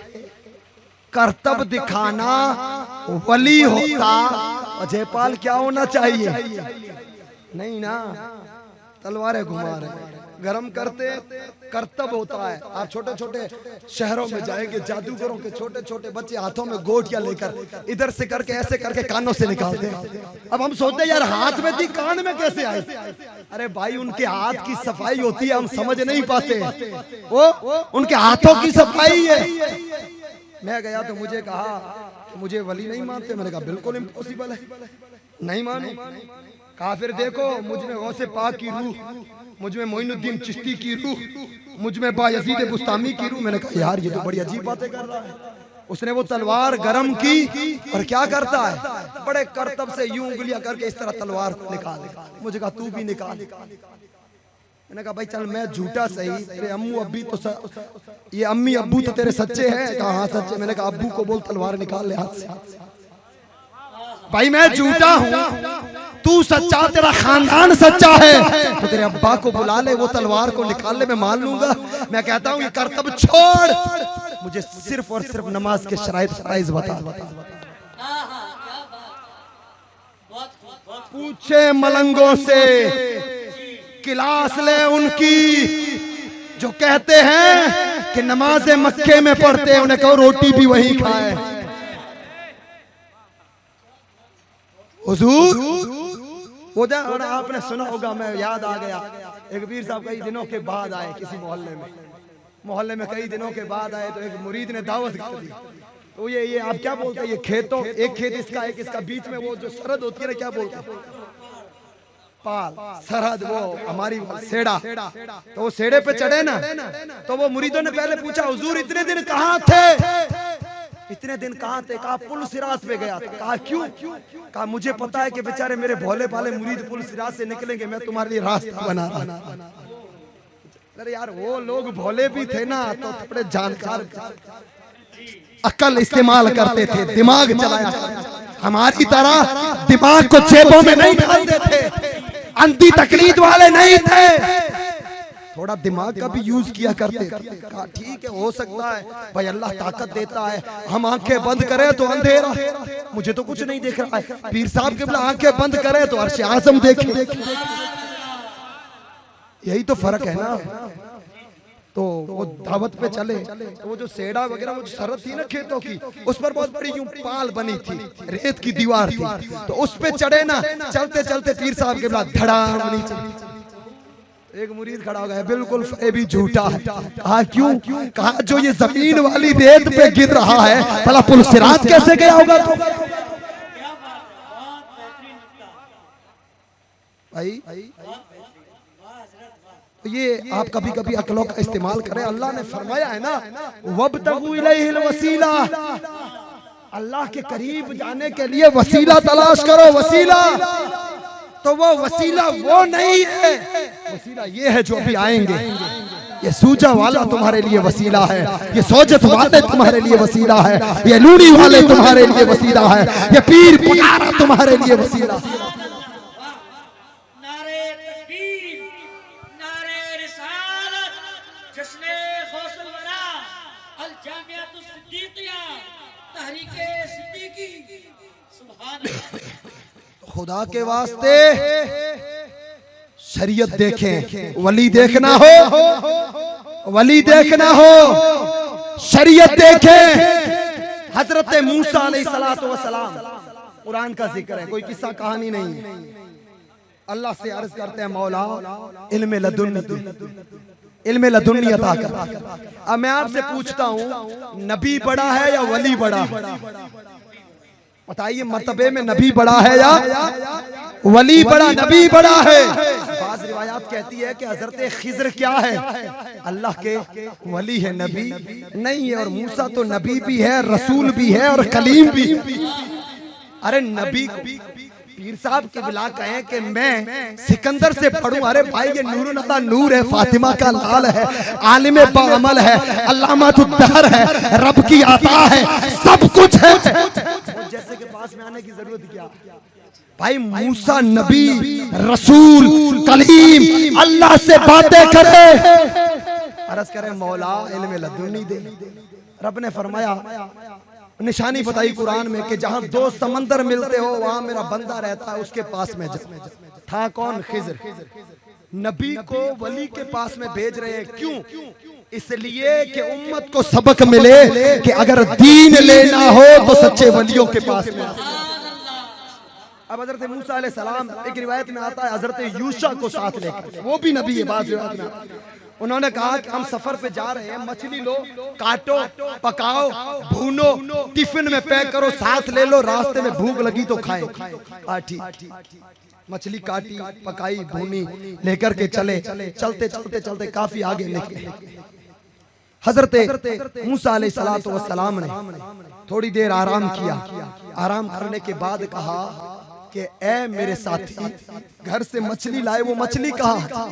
करतब दिखाना वली होता जयपाल क्या होना चाहिए? नहीं ना, तलवारें घुमा रहे, गरम करते करतब होता है। आप छोटे छोटे शहरों में जाएंगे, जादूगरों के छोटे छोटे बच्चे हाथों में गोटियां लेकर इधर से करके ऐसे करके कानों से निकालते हैं। अब हम सोचते हैं यार हाथ में थी, कान में कैसे आई? अरे भाई उनके हाथ की सफाई होती है, हम समझ नहीं पाते। वो उनके हाथों की सफाई है। मैं गया तो मुझे कहा मुझे वली नहीं मानते। मैंने कहा बिल्कुल इम्पॉसिबल है, नहीं मानू। कहा फिर देखो मुझ में गौसे पाक की रूह, मुझ में मोइनुद्दीन चिश्ती की रूह, मुझ में बायजीद बुस्तामी की रूह। मैंने कहा यार ये तो बड़ी अजीब बातें कर रहा है। उसने वो तलवार गरम की और क्या करता है, बड़े करतब से यूं उंगलियां करके इस तरह तलवार निकाल। मुझे कहा तू भी निकाल। मैंने कहा भाई चल मैं झूठा सही, तेरे अम्मू अब्बी तो ये अम्मी अब्बू तो तेरे सच्चे हैं? कहा हाँ सच्चे। मैंने कहा अब्बू को बोल तलवार निकाल ले हाथ से। भाई मैं झूठा हूँ, तू सच्चा, तेरा खानदान सच्चा है, तो तेरे अब्बा को बुला ले, वो तलवार को निकाल ले, मैं मान लूंगा। मैं कहता हूँ ये करतब छोड़, मुझे सिर्फ और सिर्फ नमाज के शराइत फराइज बता। पूछे मलंगों से, क्लास ले उनकी, जो कहते हैं कि नमाज मक्के में पढ़ते हैं, उन्हें कहो रोटी भी वही खाए। हुजूर वो आपने सुना होगा, मैं याद आ गया, एक पीर साहब कई दिनों के बाद आए किसी मोहल्ले में कई दिनों के बाद आए, तो एक मुरीद ने दावत कर दी। तो ये आप क्या बोलते हैं, ये खेतों, एक खेत इसका एक इसका, बीच में वो जो सरहद होती है ना, क्या बोलते हैं, पाल सरहद, वो हमारी सेड़ा। तो वो सेड़े पे चढ़े ना, तो वो मुरीदों ने पहले पूछा हुजूर इतने दिन कहाँ थे? इतने दिन कहाँ थे? कहा पुल सिराज पे गया था। कहा क्यों? कहा मुझे पता है कि बेचारे मेरे भोले भाले मुरीद पुल सिराज से निकलेंगे, मैं तुम्हारे लिए रास्ता बना रहा। अरे यार वो लोग भोले भी थे ना, तो थोड़े जानकार, अकल इस्तेमाल करते थे, दिमाग चलाया। हमारी तरह दिमाग को जेबों में नहीं डालते थे, अंधी तकलीद वाले नहीं थे, थोड़ा दिमाग का भी यूज किया करते। कहा ठीक है, हो सकता है भाई अल्लाह ताकत देता है, हम आंखें बंद करें तो अंधेरा, मुझे तो कुछ नहीं दिख रहा है। पीर साहब के बोला आंखें बंद करें तो अर्श आज़म देखे। यही तो फर्क है ना। तो वो दावत पे चले, तो वो जो सेड़ा वगैरह, वो जो सरहद थी ना खेतों की, उस पर बहुत बड़ी यूं पाल बनी थी, रेत की दीवार थी, तो उस पे चढ़े ना, चलते चलते पीर साहब के बोला धड़ाम नीचे। एक मुरीद खड़ा हो गया, बिल्कुल ये भी झूठा है। कहा क्यों? कहा जो ये जमीन वाली रेत पे गिर रहा है, भला पुल सिरात कैसे गया होगा? तो भाई ये आप कभी कभी अकलों का इस्तेमाल करें। अल्लाह ने फरमाया है ना, वब्तगू इलैहिल वसीला, अल्लाह के करीब जाने के लिए वसीला तलाश करो। वसीला तो वो वसीला वो नहीं है, वसीला ये है जो अभी आएंगे। ये सूजा वाला तुम्हारे लिए वसीला है, ये सोजत वाले तुम्हारे लिए वसीला है, ये लूड़ी वाले तुम्हारे लिए वसीला है, ये पीर पुकारा तुम्हारे लिए वसीला है। खुदा के वास्ते शरीयत देखें, वली देखना हो, वली देखना हो, शरीयत देखें। हजरत मूसा अलैहिस्सलातु वस्सलाम, कुरान का जिक्र है, कोई किस्सा कहानी नहीं है। अल्लाह से अर्ज करते हैं मौला इल्मे लदुन्नी अता कर। अब मैं आपसे पूछता हूँ, नबी बड़ा है या वली बड़ा? बताइए, मर्तबे में नबी बड़ा है या वली बड़ा? नबी बड़ा है। बाज़ रिवायात कहती है कि हजरत खिज़र क्या है, अल्लाह के वली है, नबी नहीं है। और मूसा तो नबी भी है, रसूल भी है और कलीम भी। अरे नबी पीर साहब के बिला कहें कि मैं सिकंदर से पढ़ूं, अरे भाई ये नूर नदा नूर है, फातिमा का लाल है, आलिम बाअमल है, अल्लामातुद्दहर है, रब की अता है, सब कुछ है। जैसे के पास में आने की जरूरत क्या भाई? मूसा नबी, रसूल, कलीम, अल्लाह से बातें करे, अर्ज करे मौला इल्मे लदुन्नी दे। रब ने फरमाया निशानी बताई कुरान में कि जहां दो समंदर मिलते हो वहां मेरा बंदा रहता है, उसके पास में था कौन? खिज़र। नबी को वली के पास में भेज रहे हैं, क्यों? इसलिए कि उम्मत को सबक मिले कि अगर दीन लेना हो तो सच्चे वलियों के पास में। अब हजरत मूसा अलैहिस्सलाम, एक रिवायत में आता है हजरत यूशा को साथ लेकर, वो भी नबी है, बात में उन्होंने कहा कि हम सफर पे जा रहे हैं, मछली लो, काटो, पकाओ, भूनो, टिफिन में पैक करो, साथ ले लो, रास्ते में भूख लगी तो खाएं। ठीक। मछली काटी, पकाई, भूनी, लेकर के चले। चलते चलते चलते काफी आगे निकले। हजरत मूसा अलैहिस्सलाम ने थोड़ी देर आराम किया। आराम करने के बाद कहा कि ए मेरे साथी, घर से मछली लाए, वो मछली कहाँ?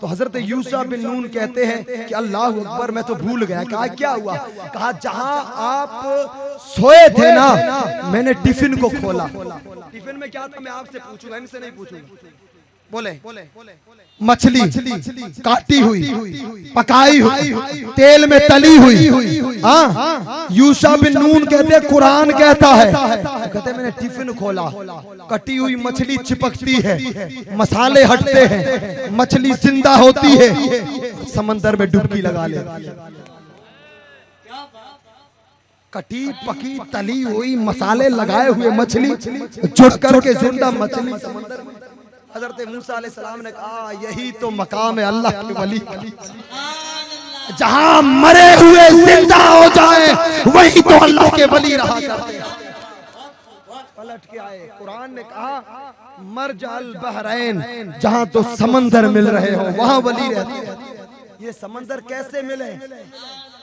तो हजरत यूशा बिन नून कहते हैं कि अल्लाह अकबर, मैं तो भूल गया। कहा क्या हुआ? कहा जहां आप सोए थे ना, मैंने टिफिन को खोला। टिफिन में क्या था मैं आपसे पूछूंगा, इनसे नहीं पूछूंगा। बोले मछली काटी हुई, पकाई हुई, तेल में तली हुई। हाँ, यूशा बिन नून कहते, कुरान कहता है, कहते मैंने टिफिन खोला, कटी हुई मछली चिपकती है, मसाले हटते हैं, मछली जिंदा होती है, समंदर में डुबकी लगा ले। कटी पकी तली हुई मसाले लगाए हुए मछली जुट करके जिंदा मछली समंदर में। हजरत मूसा अलैहिस्सलाम ने कहा यही तो मकाम है अल्लाह के वली का, जहां मरे हुए जिंदा हो जाए वही तो अल्लाह के वली रहा करते हैं। पलट के आए, कुरान ने कहा मर्ज अल बहरैन, जहां तो समंदर मिल रहे हो वहां वली रहते हैं। ये समंदर कैसे मिले?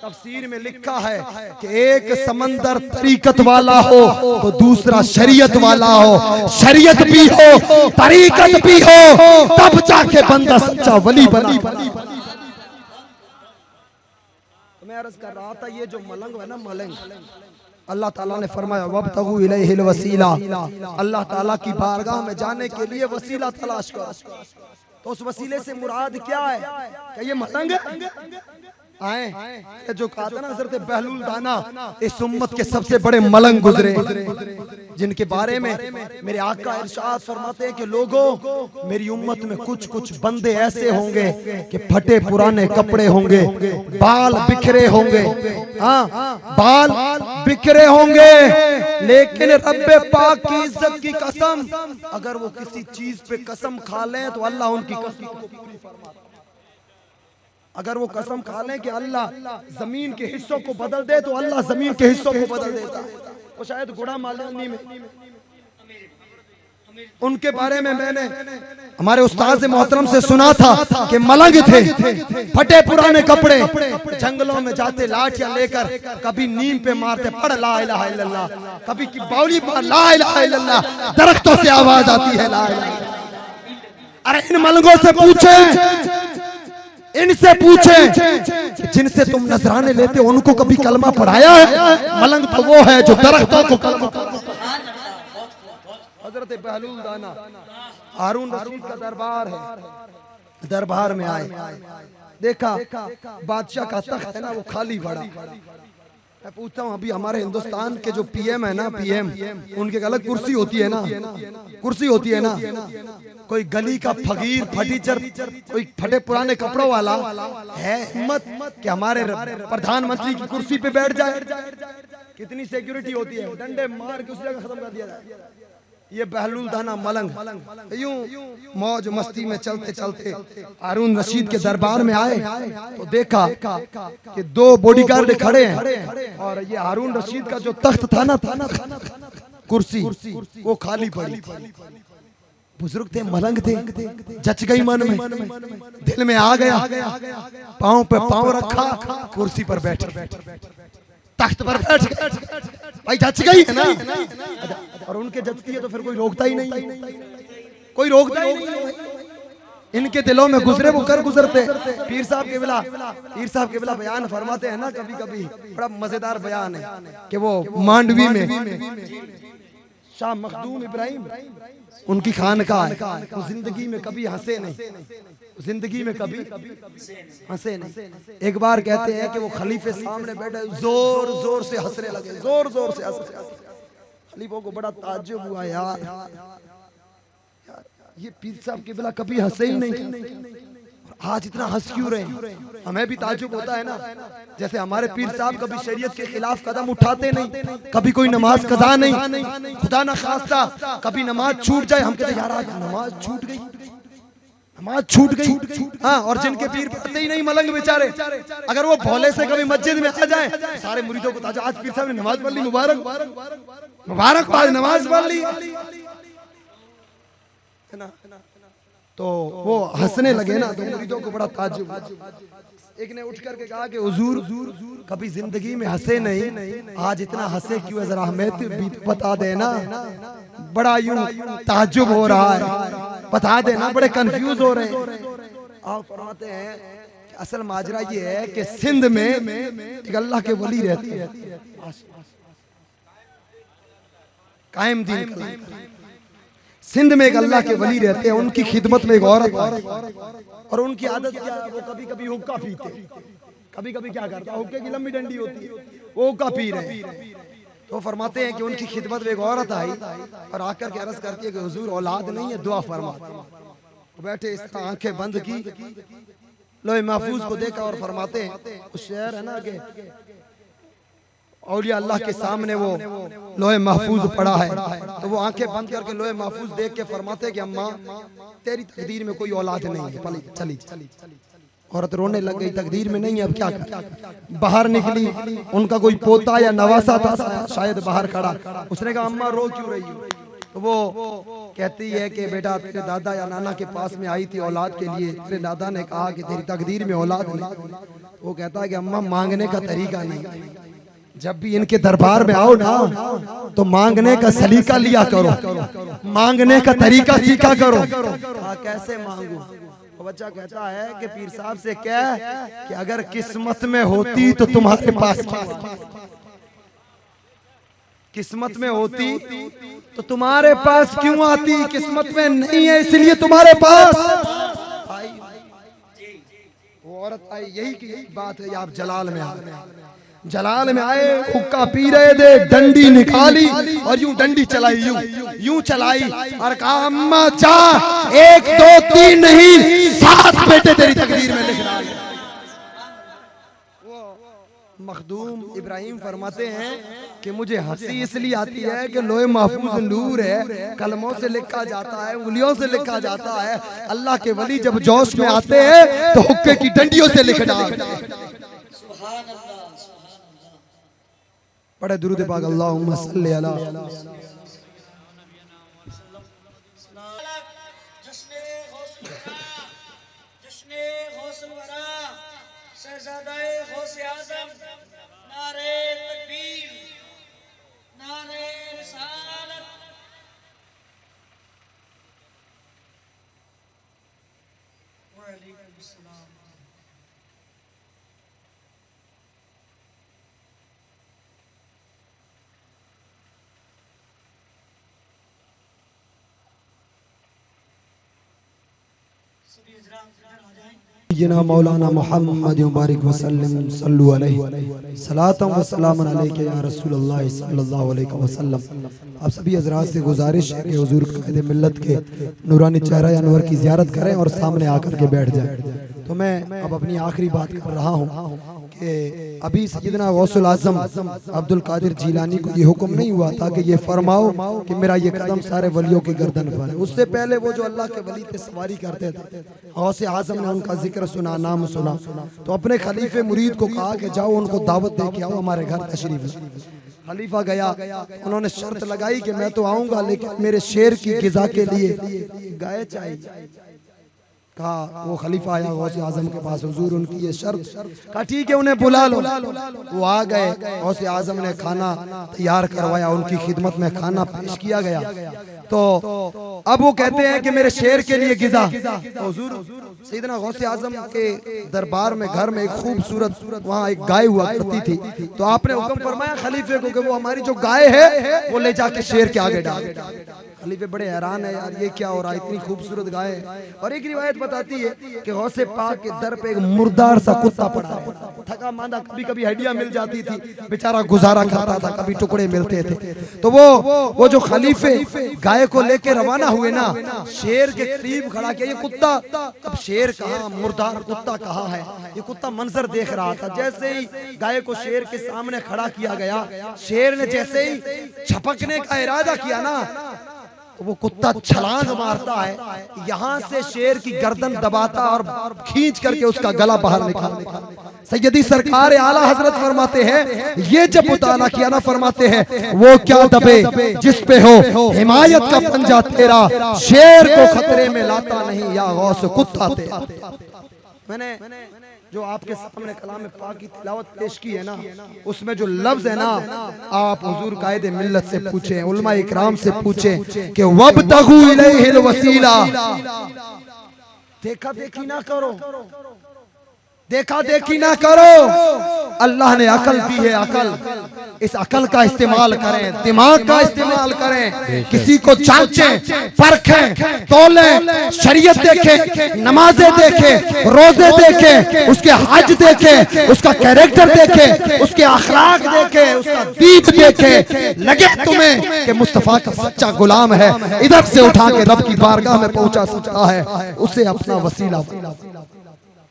तफसीर में लिखा है कि एक समंदर तरीकत वाला हो तो दूसरा शरीयत वाला हो, शरीयत भी हो तरीकत भी हो, तब जाके बंदा सच्चा वली बना। मैं अर्ज कर रहा था, ये जो मलंग है ना, मलंग, अल्लाह ताला ने फरमाया वब्तगू इलैहिल वसीला, अल्लाह ताला की बारगाह में जाने के लिए वसीला तलाश करो। तो उस वसीले से मुराद क्या है? क्या ये मलंग आए जो कहा था ना हजरत बहलूल दाना, इस उम्मत के सबसे बड़े मलंग गुजरे, जिनके बारे में मेरे आका इरशाद फरमाते हैं कि लोगों, मेरी उम्मत में कुछ कुछ बंदे ऐसे होंगे कि फटे पुराने कपड़े होंगे, बाल बिखरे होंगे, हाँ बाल बिखरे होंगे, लेकिन रब्बे पाक की इज्जत की कसम, अगर वो किसी चीज पे कसम खा लें तो अल्लाह उनकी कसम को पूरी फरमाता। अगर वो कसम खा लें कि अल्लाह जमीन के हिस्सों को बदल दे तो अल्लाह जमीन के हिस्सों को बदल देता। वो शायद गुड़ा मालानी में, उनके बारे में मैंने हमारे उस्ताद मोहतरम से सुना था कि मलंग थे, फटे पुराने कपड़े, जंगलों में जाते लाठियां लेकर, कभी नीम पे मारते पढ़ ला इलाहा इल्लल्लाह, कभी की बावली पर ला इलाहा इल्लल्लाह, दरख्तों से आवाज आती है ला इलाहा। अरे इन मलंगों से पूछे, इनसे पूछे जिनसे तुम नजराने लेते हो उनको कभी कलमा पढ़ाया है? मलंग तो वो है जो दरख्तों को कलमा। हजरत बहलूल दाना, हारून रशीद का दरबार है, दरबार में आए, देखा बादशाह का तख्त है ना वो खाली पड़ा। मैं पूछता हूँ अभी हमारे हिंदुस्तान के जो पीएम है ना, पीएम, उनकी अलग कुर्सी होती है ना, कुर्सी होती है ना, कोई गली का फकीर फटीचर, कोई फटे पुराने कपड़ों वाला है हिम्मत कि हमारे प्रधानमंत्री की कुर्सी पे बैठ जाए? कितनी सिक्योरिटी होती है, डंडे मार के उस जगह खत्म कर दिया जाए। ये बहलूल दाना मलंग यूं मौज मस्ती में चलते चलते हारून रशीद के दरबार में आए तो देखा कि दो बॉडीगार्ड खड़े हैं और ये हारून रशीद का जो तख्त था ना, कुर्सी, वो खाली पड़ी। बुजुर्ग थे, मलंग थे, जच गई मन में, दिल में आ गया, पांव पे पांव रखा, कुर्सी पर बैठे, तख्त पर बैठ, भाई जच गई है ना। और उनके जचती है तो फिर कोई रोकता ही नहीं, कोई रोकता ही नहीं। इनके दिलों में गुजरे वो कर गुजरते। पीर साहब के बिला बयान फरमाते हैं ना, कभी कभी बड़ा मजेदार बयान है कि वो मांडवी में शाह मखदूम इब्राहिम उनकी खानकाह है। वो जिंदगी में कभी हंसे नहीं, जिंदगी में कभी हंसे नहीं। एक बार कहते हैं कि वो खलीफे सामने बैठे जोर जोर से हंसने लगे, जोर जोर से हंसने। खलीफों को बड़ा ताज्जुब हुआ, यार ये पीर साहब किबला कभी हंसे ही नहीं, आज इतना हंस क्यों रहे। हमें भी ताज्जुब होता है ना, जैसे हमारे पीर साहब कभी शरीयत के खिलाफ कदम उठाते नहीं, कभी कोई नमाज कज़ा नहीं, खुदा ना खास्ता कभी नमाज छूट जाए हम कहते यार आज नमाज छूट गई, नमाज छूट गई। हाँ, और जिनके पीर पढ़ते ही नहीं मलंग बेचारे, अगर वो भोले से कभी मस्जिद में आ जाए सारे मुरीदों को ताजा आज पीर साहब ने नमाज पढ़ ली, मुबारक मुबारक आज नमाज पढ़ ली है ना। तो वो हंसने लगे ना, तो मुरीदों को बड़ा ताज्जुब। एक ने उठ करके कहा कि हुजूर कभी जिंदगी में हंसे नहीं, आज इतना हंसे क्यों है, जरा हमें तो बता देना, बड़ा यूं ताज्जुब हो रहा है, बता देना, बड़े कंफ्यूज हो रहे हैं। आप फरमाते हैं कि असल माजरा ये है कि सिंध में एक अल्लाह के वली रहते हैं, कायम दीन सिंध में एक अल्लाह के वली रहते हैं, उनकी खिदमत में एक औरत और उनकी आदत क्या है, वो कभी कभी हुक्का पीते, कभी कभी क्या करता, हुक्के की लंबी डंडी होती है, वो हुक्का पी रहे। तो फरमाते हैं कि उनकी खिदमत में एक औरत आई और आकर के अर्ज करती है कि हुजूर औलाद नहीं है, दुआ फरमा। बैठे इस तरह आंखें बंद की, लोहे महफूज को देखा और फरमाते हैं, उस शेर है ना कि औलिया अल्लाह के सामने वो लोहे महफूज पड़ा है, तो वो आंखें बंद करके लोहे महफूज देख के फरमाते हैं कि अम्मा तेरी तकदीर में कोई औलाद नहीं है, चली। औरत रोने लग गई, तकदीर में नहीं है, अब क्या कर। बाहर निकली, उनका कोई पोता या नवासा था शायद बाहर खड़ा, उसने कहा अम्मा रो क्यों रही हो। तो वो कहती है कि बेटा तेरे दादा या नाना के पास में आई थी औलाद के लिए, तेरे दादा ने कहा कि तेरी तकदीर में औलाद नहीं। वो कहता है कि अम्मा मांगने का तरीका नहीं, जब भी इनके दरबार में आओ ना तो मांगने का सलीका लिया करो, मांगने का तरीका सीखा करो। कैसे मांगू। तो बच्चा कहता है कि पीर साहब से क्या कि अगर किस्मत में होती तो तुम्हारे पास, किस्मत में होती तो तुम्हारे पास क्यों आती, किस्मत में नहीं है इसलिए तुम्हारे पास आई। वो औरत आई, यही बात है। आप जलाल में जलाल में आए, हुक्का पी रहे थे, डंडी निकाली और यूं डंडी चलाई, यूं चलाई और कहा अम्मा जा 1 2 3 नहीं 7 बेटे तेरी तकदीर में लिख रहा है। मखदूम इब्राहिम फरमाते हैं कि मुझे हंसी इसलिए आती है कि लोहे महफूज नूर है, कलमों से लिखा जाता है, उंगलियों से लिखा जाता है। अल्लाह के वली जब जोश में आते हैं तो हुक्के की डंडियों से लिख डालते हैं। बड़े दुरूद पाक अल्लाहुम्मा सल्ली अला सय्यिदना मौलाना मुहम्मद मुबारक वसल्लम सल्लु अलैहि सलातम व सलाम अलैका या रसूलुल्लाह सल्लल्लाहु अलैहि वसल्लम। आप सभी हजरात से गुजारिश है कि हुजूर कायदे मिल्लत के नूरानी चेहरा अनवर की ज़ियारत करें और सामने आकर के बैठ जाएं। तो मैं अब अपनी आखिरी बात कर रहा हूँ कि अभी सय्यदना गौसुल आज़म अब्दुल कादिर जीलानी को ये हुक्म नहीं हुआ था कि ये फरमाओ कि मेरा ये कदम सारे वलियों की गर्दन पर है। उससे पहले वो जो अल्लाह के वली थे सवारी करते थे, गौसे आज़म ने उनका जिक्र सुना, नाम सुना, तो अपने खलीफे मुरीद को कहा कि जाओ उनको दावत दे के आओ, हमारे घर तशरीफ। खलीफा गया, उन्होंने शर्त लगाई कि मैं तो आऊंगा लेकिन मेरे शेर की गिज़ा के लिए गाय चाहिए। कहा वो खलीफा आया गौसे आजम के पास, हुजूर उनकी ये शर्त। कहा ठीक है उन्हें बुला लो। वो आ गए, गौसे आजम ने खाना तैयार करवाया, उनकी खिदमत में खाना पेश किया गया। तो अब वो कहते हैं कि मेरे शेर के लिए गिज़ा। तो हुजूर सैयदना गौसे आजम के दरबार में घर में एक खूबसूरत वहाँ एक गाय हुआ करती थी, तो आपने हुक्म फरमाया खलीफे को कि वो हमारी जो गाय है वो ले जाके शेर के आगे डाल। खलीफे बड़े हैरान है, यार ये क्या हो रहा है, इतनी खूबसूरत गाय है। और एक रिवायत बताती है कि गौसे पाक के दर पे एक मुर्दार सा कुत्ता पड़ा है, थका मांदा, कभी कभी हड्डियां मिल जाती थी, बेचारा गुजारा करता था, कभी टुकड़े मिलते थे। तो वो जो खलीफे गाय को लेके रवाना हुए ना, शेर के करीब खड़ा किया। ये कुत्ता, अब शेर कहाँ, मुर्दार कुत्ता कहाँ है, ये कुत्ता मंजर देख रहा था। जैसे ही गाय को शेर के सामने खड़ा किया गया, शेर ने जैसे ही झपकने का इरादा किया ना, वो कुत्ता छलांग मारता है, यहाँ से शेर की गर्दन दबाता और खींच करके उसका गला बाहर निकालता। सैयदी सरकार आला हजरत फरमाते हैं, ये जब मुताला किया ना, फरमाते हैं वो क्या दबे जिस पे हो हिमायत का पंजा तेरा, शेर को खतरे में लाता नहीं या गौस कुत्ता तेरा। मैंने जो आपके सामने कलाम पाक की तिलावत पेश की है ना, उसमें जो लफ्ज है ना, आप हुजूर कायदे मिल्लत से पूछें, उलमा इकराम से पूछें कि वब्तगू इलैहिल वसीला, देखा देखी ना करो, देखा देखी ना करो। अल्लाह ने अकल दी है, अकल, इस अकल का इस्तेमाल करें, दिमाग का इस्तेमाल करें, किसी को जांचें, परखें, तौलें, शरीयत देखें, नमाजें देखें, रोजे देखें, उसके हज देखें, उसका कैरेक्टर देखें, उसके अखलाक देखें, उसका दीप देखें। लगे तुम्हें कि मुस्तफा का सच्चा गुलाम है, इधर से उठा के रब की बारगाह में पहुंचा सकता है, उसे अपना वसीला।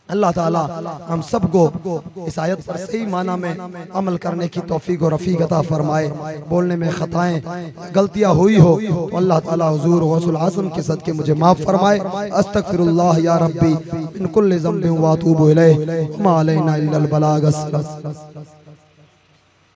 अल्लाह ताला हम सबको इस आयत पर सही माना में अमल करने की तौफीक और रफ़ीक अता फरमाए। बोलने में खताएं गलतियां हुई हो तो अल्लाह ताला हुजूर गौसुल आज़म के सदके मुझे माफ़ फरमाए। अस्तगफिरुल्लाह या रब्बी मिन कुल्लि ज़ंबिन व अतूबु इलैहि मा अलैना इल्लल बलाग।